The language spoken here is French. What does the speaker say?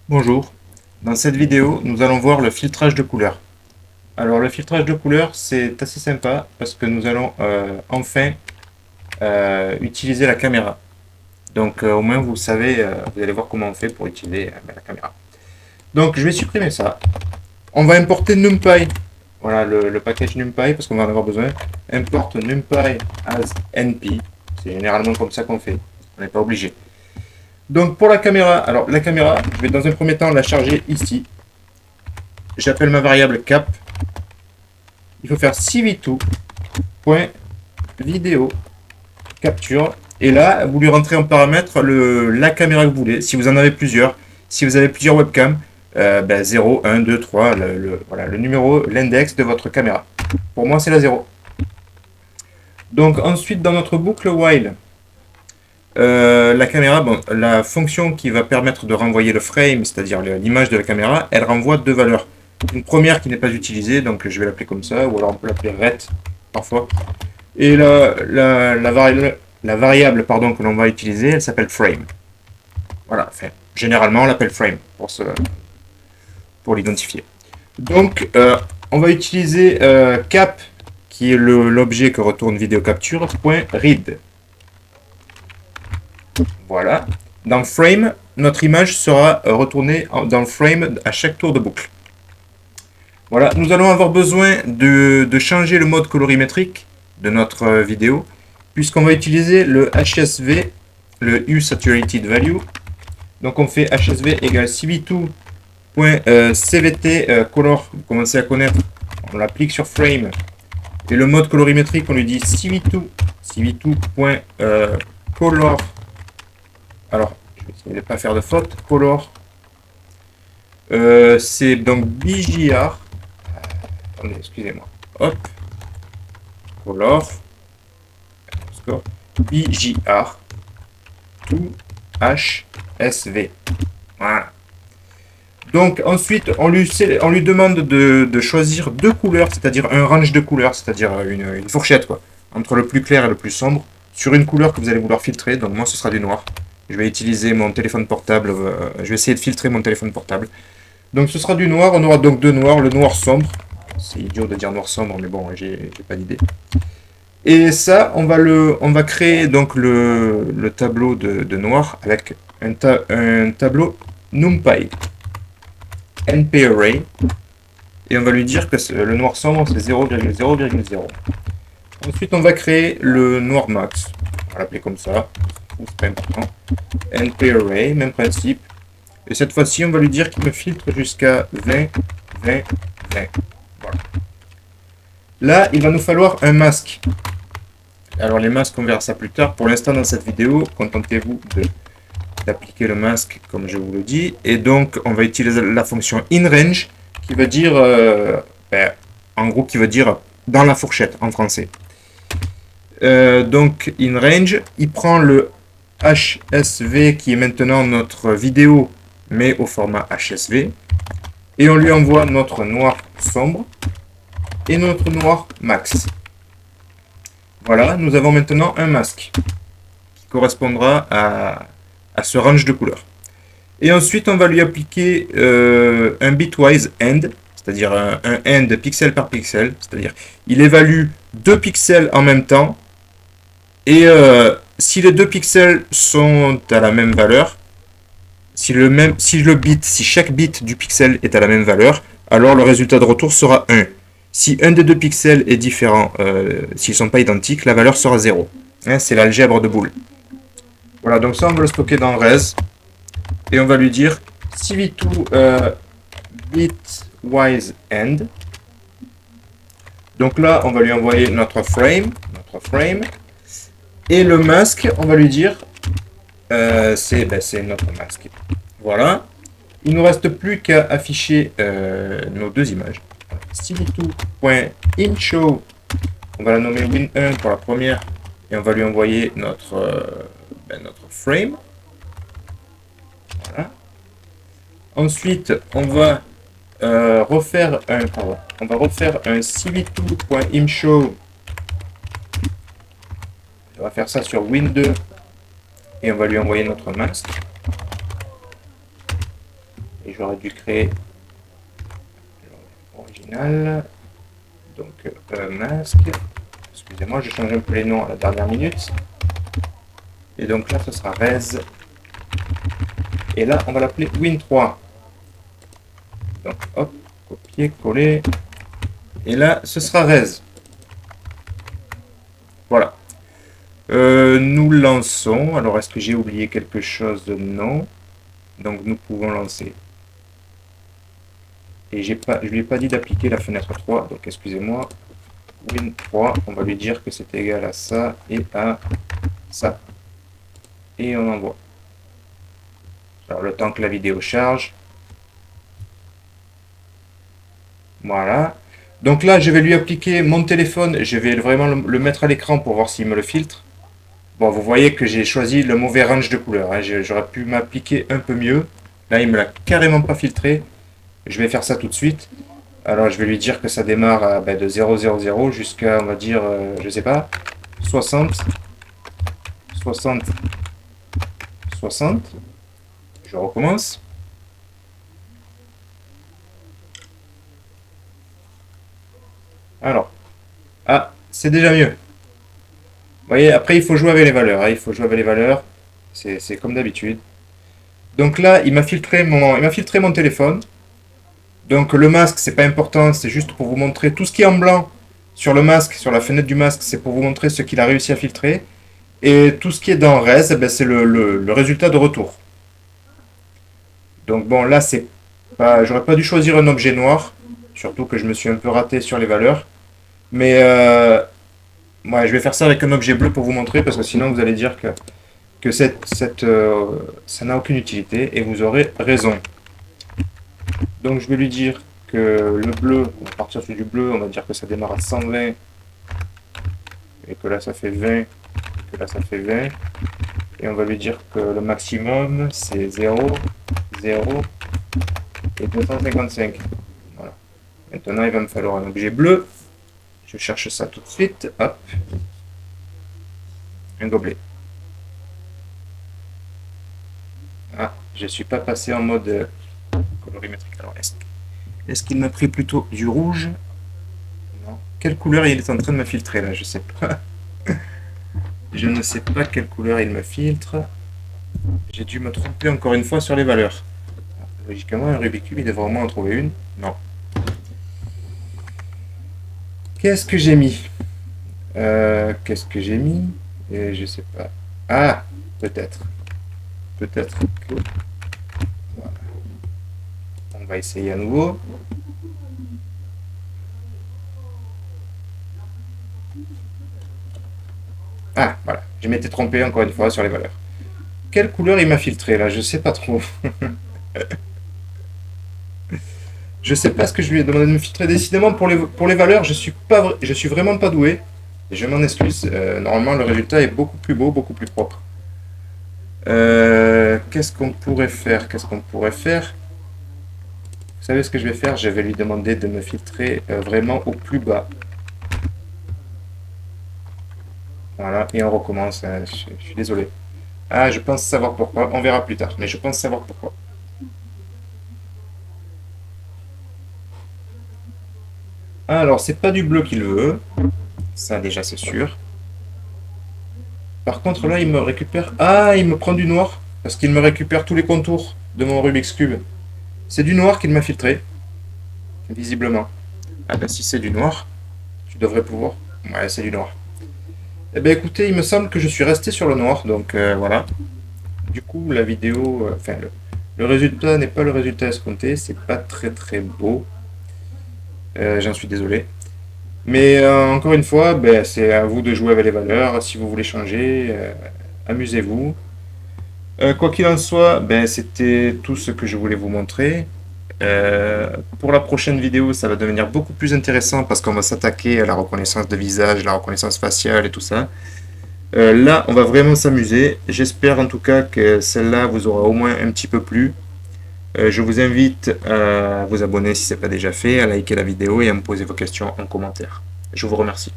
Bonjour, dans cette vidéo nous allons voir le filtrage de couleurs. Alors le filtrage de couleurs c'est assez sympa parce que nous allons enfin utiliser la caméra. Donc au moins vous savez, vous allez voir comment on fait pour utiliser la caméra. Donc je vais supprimer ça. On va importer NumPy. Voilà le package NumPy parce qu'on va en avoir besoin. Import NumPy as NP. C'est généralement comme ça qu'on fait. On n'est pas obligé. Donc pour la caméra, alors la caméra, je vais dans un premier temps la charger ici. J'appelle ma variable cap. Il faut faire cv2.video capture. Et là, vous lui rentrez en paramètre la caméra que vous voulez. Si vous en avez plusieurs, si vous avez plusieurs webcams, 0, 1, 2, 3, voilà, le numéro, l'index de votre caméra. Pour moi, c'est la 0. Donc ensuite, dans notre boucle while, la caméra, bon, la fonction qui va permettre de renvoyer le frame, c'est-à-dire l'image de la caméra, elle renvoie deux valeurs. Une première qui n'est pas utilisée, donc je vais l'appeler comme ça, ou alors on peut l'appeler ret parfois. Et la variable pardon, que l'on va utiliser, elle s'appelle frame. Voilà, enfin, généralement on l'appelle frame pour l'identifier. Donc on va utiliser cap, qui est l'objet que retourne vidéo capture, .read. Voilà. Dans frame, notre image sera retournée dans le frame à chaque tour de boucle. Voilà, nous allons avoir besoin de changer le mode colorimétrique de notre vidéo, puisqu'on va utiliser le HSV, le Hue Saturated Value. Donc on fait HSV égale cv2.cvt color, vous commencez à connaître, on l'applique sur frame. Et le mode colorimétrique, on lui dit cv2.color. Alors, je vais essayer de ne pas faire de faute. Color, c'est donc BJR. Attendez, excusez-moi. Hop. Color. BJR. To HSV. Voilà. Donc ensuite, on lui demande de choisir deux couleurs, c'est-à-dire un range de couleurs, c'est-à-dire une fourchette, quoi, entre le plus clair et le plus sombre, sur une couleur que vous allez vouloir filtrer. Donc moi, ce sera du noir. Je vais utiliser mon téléphone portable. Je vais essayer de filtrer mon téléphone portable. Donc ce sera du noir. On aura donc deux noirs. Le noir sombre. C'est idiot de dire noir sombre, mais bon, j'ai pas d'idée. Et ça, on va créer donc le tableau de noir avec un tableau NumPy. NPArray. Et on va lui dire que le noir sombre, c'est 0,0,0. Ensuite, on va créer le noir max. On va l'appeler comme ça. C'est pas important. NPArray, même principe. Et cette fois-ci, on va lui dire qu'il me filtre jusqu'à 20, 20, 20. Voilà. Là, il va nous falloir un masque. Alors les masques, on verra ça plus tard. Pour l'instant, dans cette vidéo, contentez-vous d'appliquer le masque comme je vous le dis. Et donc, on va utiliser la fonction inRange qui veut dire, en gros, qui veut dire dans la fourchette en français. Donc, inRange, il prend le HSV qui est maintenant notre vidéo, mais au format HSV. Et on lui envoie notre noir sombre et notre noir max. Voilà, nous avons maintenant un masque qui correspondra à ce range de couleurs. Et ensuite, on va lui appliquer un bitwise end, c'est-à-dire un end pixel par pixel, c'est-à-dire il évalue deux pixels en même temps, et si les deux pixels sont à la même valeur, si chaque bit du pixel est à la même valeur, alors le résultat de retour sera 1. Si un des deux pixels est différent, s'ils ne sont pas identiques, la valeur sera 0. Hein, c'est l'algèbre de Boole. Voilà, donc ça on va le stocker dans res. Et on va lui dire cv2 bitwise end. Donc là, on va lui envoyer notre frame. Et le masque, on va lui dire c'est notre masque. Voilà. Il ne nous reste plus qu'à afficher nos deux images. cv2.inshow, on va la nommer win1 pour la première et on va lui envoyer notre frame. Voilà. Ensuite, on va refaire un cv2.imshow. On va faire ça sur win2 et on va lui envoyer notre masque. Et j'aurais dû créer l'original. Donc, masque. Excusez-moi, je change un peu les noms à la dernière minute. Et donc là, ce sera res. Et là, on va l'appeler Win3. Donc, hop, copier, coller. Et là, ce sera res. Voilà. Nous lançons. Alors, est-ce que j'ai oublié quelque chose? Non. Donc, nous pouvons lancer. Et je lui ai pas dit d'appliquer la fenêtre 3. Donc, excusez-moi. Win3, on va lui dire que c'est égal à ça et à ça. Et on envoie. Alors, le temps que la vidéo charge. Voilà. Donc là, je vais lui appliquer mon téléphone. Je vais vraiment le mettre à l'écran pour voir s'il me le filtre. Bon, vous voyez que j'ai choisi le mauvais range de couleurs. Hein. J'aurais pu m'appliquer un peu mieux. Là, il me l'a carrément pas filtré. Je vais faire ça tout de suite. Alors, je vais lui dire que ça démarre à, de 0,00 jusqu'à, on va dire, je sais pas, 60, 60, 60. Je recommence. Alors, ah, c'est déjà mieux. Vous voyez, après, il faut jouer avec les valeurs. Hein. Il faut jouer avec les valeurs. C'est comme d'habitude. Donc là, il m'a filtré mon téléphone. Donc le masque, c'est pas important, c'est juste pour vous montrer tout ce qui est en blanc sur le masque, sur la fenêtre du masque, c'est pour vous montrer ce qu'il a réussi à filtrer. Et tout ce qui est dans res, c'est le résultat de retour. Donc bon, là, c'est pas, j'aurais pas dû choisir un objet noir, surtout que je me suis un peu raté sur les valeurs. Mais ouais, je vais faire ça avec un objet bleu pour vous montrer, parce que sinon vous allez dire que ça n'a aucune utilité, et vous aurez raison. Donc je vais lui dire que le bleu, on va partir sur du bleu, on va dire que ça démarre à 120, et que là ça fait 20, et que là ça fait 20. Et on va lui dire que le maximum c'est 0, 0 et 255. Voilà. Maintenant il va me falloir un objet bleu. Je cherche ça tout de suite. Hop. Un gobelet. Ah, je ne suis pas passé en mode colorimétrique. Alors, est-ce qu'il m'a pris plutôt du rouge? Non. Quelle couleur il est en train de me filtrer là? Je sais pas. Je ne sais pas quelle couleur il me filtre. J'ai dû me tromper encore une fois sur les valeurs. Logiquement, un Rubik's Cube, il devrait au moins en trouver une. Non. Qu'est-ce que j'ai mis? Qu'est-ce que j'ai mis? Et je sais pas. Ah, peut-être. Peut-être que... Voilà. On va essayer à nouveau. Ah, voilà. Je m'étais trompé encore une fois sur les valeurs. Quelle couleur il m'a filtré là? Je sais pas trop. Je sais pas ce que je lui ai demandé de me filtrer. Décidément, pour les valeurs, je suis vraiment pas doué. Et je m'en excuse. Normalement, le résultat est beaucoup plus beau, beaucoup plus propre. Qu'est-ce qu'on pourrait faire? Qu'est-ce qu'on pourrait faire? Vous savez ce que je vais faire? Je vais lui demander de me filtrer vraiment au plus bas. Voilà, et on recommence. Je suis désolé. Ah, je pense savoir pourquoi. On verra plus tard, mais je pense savoir pourquoi. Alors, c'est pas du bleu qu'il veut. Ça, déjà, c'est sûr. Par contre, là, il me récupère... Ah, il me prend du noir. Parce qu'il me récupère tous les contours de mon Rubik's Cube. C'est du noir qu'il m'a filtré. Visiblement. Ah ben, si c'est du noir, tu devrais pouvoir... Ouais, c'est du noir. Eh ben, écoutez, il me semble que je suis resté sur le noir. Donc, voilà. Du coup, la vidéo... Enfin, le résultat n'est pas le résultat escompté. C'est pas très très beau. J'en suis désolé. Mais encore une fois, c'est à vous de jouer avec les valeurs. Si vous voulez changer, amusez-vous. Quoi qu'il en soit, c'était tout ce que je voulais vous montrer. Pour la prochaine vidéo, ça va devenir beaucoup plus intéressant parce qu'on va s'attaquer à la reconnaissance de visage, la reconnaissance faciale et tout ça. Là, on va vraiment s'amuser. J'espère en tout cas que celle-là vous aura au moins un petit peu plu. Je vous invite à vous abonner si ce n'est pas déjà fait, à liker la vidéo et à me poser vos questions en commentaire. Je vous remercie.